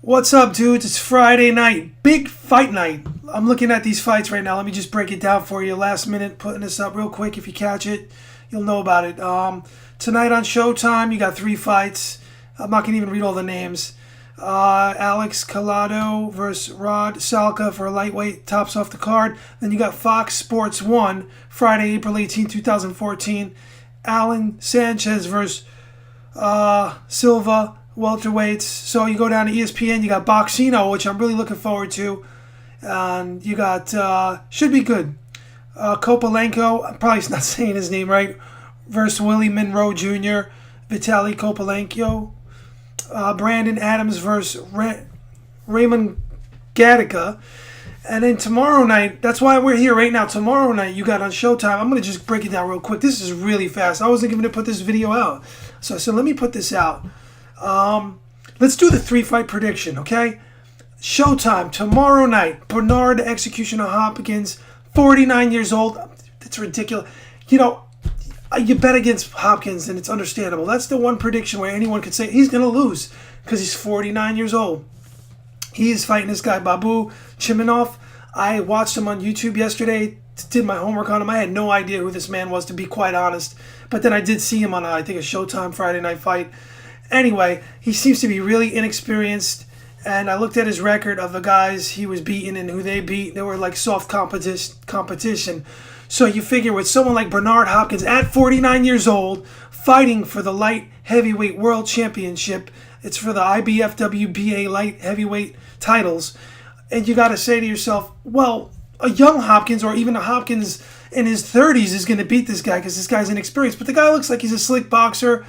What's up, dudes? It's Friday night. Big fight night. I'm looking at these fights right now. Let me just break it down for you. Last minute, putting this up real quick. If you catch it, you'll know about it. Tonight on Showtime, you got 3 fights. I'm not going to even read all the names. Alex Collado versus Rod Salka for a lightweight tops off the card. Then you got Fox Sports 1, Friday, April 18, 2014. Alan Sanchez versus Silva, welterweights. So you go down to ESPN, you got Boxino, which I'm really looking forward to. And you got, should be good, Kopalenko, I'm probably not saying his name right, versus Willie Monroe Jr., Vitaly Kopalenko. Brandon Adams versus Raymond Gattaca. And then tomorrow night, that's why we're here right now. Tomorrow night, you got on Showtime. I'm going to just break it down real quick. This is really fast. I wasn't going to put this video out. So let me put this out. Let's do the 3-fight prediction, okay? Showtime, tomorrow night. Bernard Executioner Hopkins, 49 years old. That's ridiculous. You know, you bet against Hopkins, and it's understandable. That's the one prediction where anyone could say he's going to lose because he's 49 years old. He is fighting this guy, Beibut Shumenov. I watched him on YouTube yesterday, did my homework on him. I had no idea who this man was, to be quite honest. But then I did see him on, I think, a Showtime Friday night fight. Anyway, he seems to be really inexperienced. And I looked at his record of the guys he was beating and who they beat. They were like soft competition. So you figure with someone like Bernard Hopkins at 49 years old, fighting for the light heavyweight world championship, it's for the IBF-WBA light heavyweight titles, and you got to say to yourself, well, a young Hopkins or even a Hopkins in his 30s is going to beat this guy because this guy's inexperienced. But the guy looks like he's a slick boxer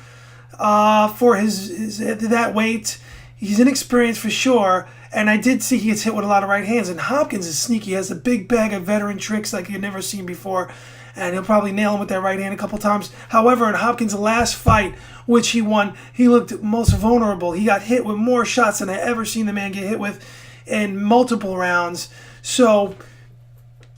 for his that weight. He's inexperienced for sure, and I did see he gets hit with a lot of right hands. And Hopkins is sneaky. He has a big bag of veteran tricks like you've never seen before, and he'll probably nail him with that right hand a couple times. However, in Hopkins' last fight, which he won, he looked most vulnerable. He got hit with more shots than I ever seen the man get hit with in multiple rounds. So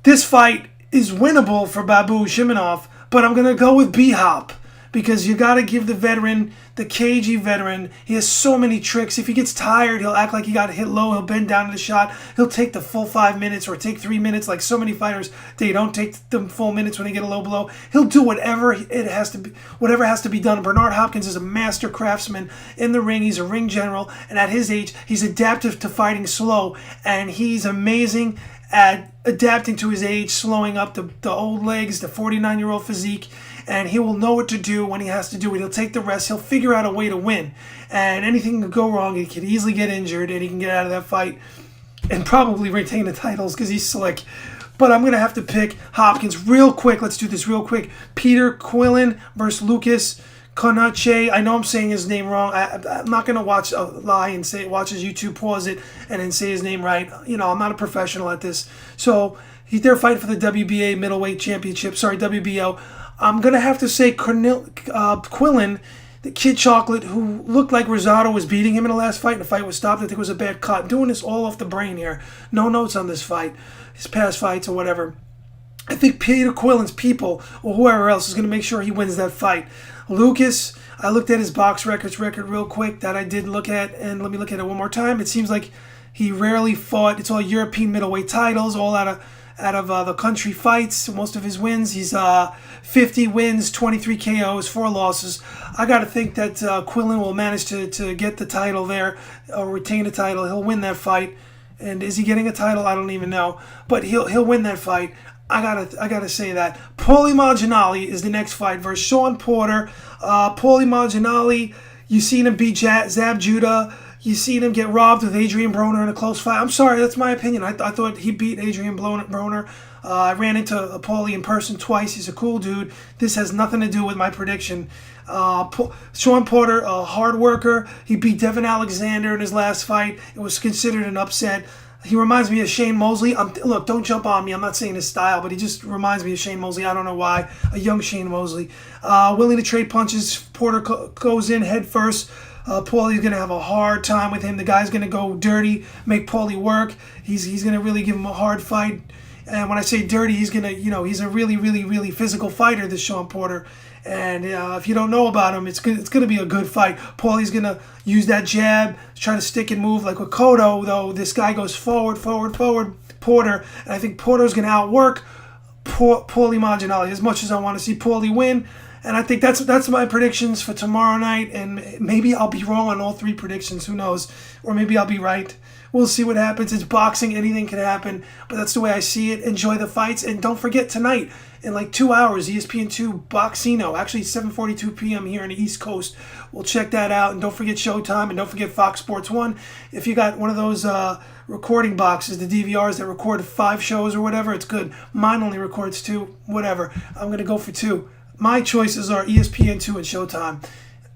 this fight is winnable for Beibut Shumenov, but I'm going to go with B-Hop. Because you got to give the veteran, the cagey veteran, he has so many tricks. If he gets tired, he'll act like he got hit low. He'll bend down to the shot. He'll take the full 5 minutes or take 3 minutes, like so many fighters. They don't take the full minutes when they get a low blow. He'll do whatever has to be done. Bernard Hopkins is a master craftsman in the ring. He's a ring general, and at his age, he's adaptive to fighting slow, and he's amazing at adapting to his age, slowing up the old legs, the 49-year-old physique. And he will know what to do when he has to do it. He'll take the rest. He'll figure out a way to win. And anything can go wrong. He can easily get injured, and he can get out of that fight and probably retain the titles because he's slick. But I'm going to have to pick Hopkins real quick. Let's do this real quick. Peter Quillin versus Lukas Konecny. I know I'm saying his name wrong. I'm not going to watch a lie and watch his YouTube, pause it, and then say his name right. You know, I'm not a professional at this. So they're fighting for the WBA middleweight championship. Sorry, WBO. I'm going to have to say Quillin, the Kid Chocolate, who looked like Rosado was beating him in the last fight, and the fight was stopped. I think it was a bad cut. I'm doing this all off the brain here. No notes on this fight, his past fights or whatever. I think Peter Quillin's people, or whoever else, is going to make sure he wins that fight. Lucas, I looked at his box record real quick that I did look at, and let me look at it one more time. It seems like he rarely fought. It's all European middleweight titles, all out of the country fights. Most of his wins, he's 50 wins, 23 KOs, 4 losses. I got to think that Quillin will manage to get the title there, or retain the title. He'll win that fight. And is he getting a title? I don't even know. But he'll win that fight. I gotta say that. Paulie Malignaggi is the next fight versus Shawn Porter. Paulie Malignaggi, you seen him beat Zab Judah. You seen him get robbed with Adrian Broner in a close fight. I'm sorry, that's my opinion. I thought he beat Adrian Broner. I ran into Paulie in person twice. He's a cool dude. This has nothing to do with my prediction. Shawn Porter, a hard worker. He beat Devin Alexander in his last fight. It was considered an upset. He reminds me of Shane Mosley. Look, don't jump on me. I'm not saying his style, but he just reminds me of Shane Mosley. I don't know why. A young Shane Mosley. Willing to trade punches. Porter goes in head first. Paulie's going to have a hard time with him. The guy's going to go dirty, make Paulie work. He's going to really give him a hard fight. And when I say dirty, he's going to, he's a really, really, really physical fighter, this Shawn Porter. And if you don't know about him, it's good. It's going to be a good fight. Paulie's going to use that jab, try to stick and move like with Cotto, though this guy goes forward, Porter. And I think Porter's going to outwork Paulie Malignaggi as much as I want to see Paulie win. And I think that's my predictions for tomorrow night. And maybe I'll be wrong on all 3 predictions. Who knows? Or maybe I'll be right. We'll see what happens. It's boxing. Anything can happen. But that's the way I see it. Enjoy the fights. And don't forget tonight, in like 2 hours, ESPN2 Boxino. Actually, 7:42 p.m. here on the East Coast. We'll check that out. And don't forget Showtime. And don't forget Fox Sports 1. If you got one of those recording boxes, the DVRs that record 5 shows or whatever, it's good. Mine only records 2. Whatever. I'm going to go for 2. My choices are ESPN2 and Showtime.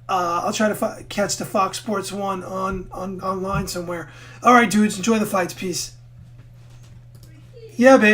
I'll try to catch the Fox Sports 1 online somewhere. All right, dudes. Enjoy the fights. Peace. Yeah, babe.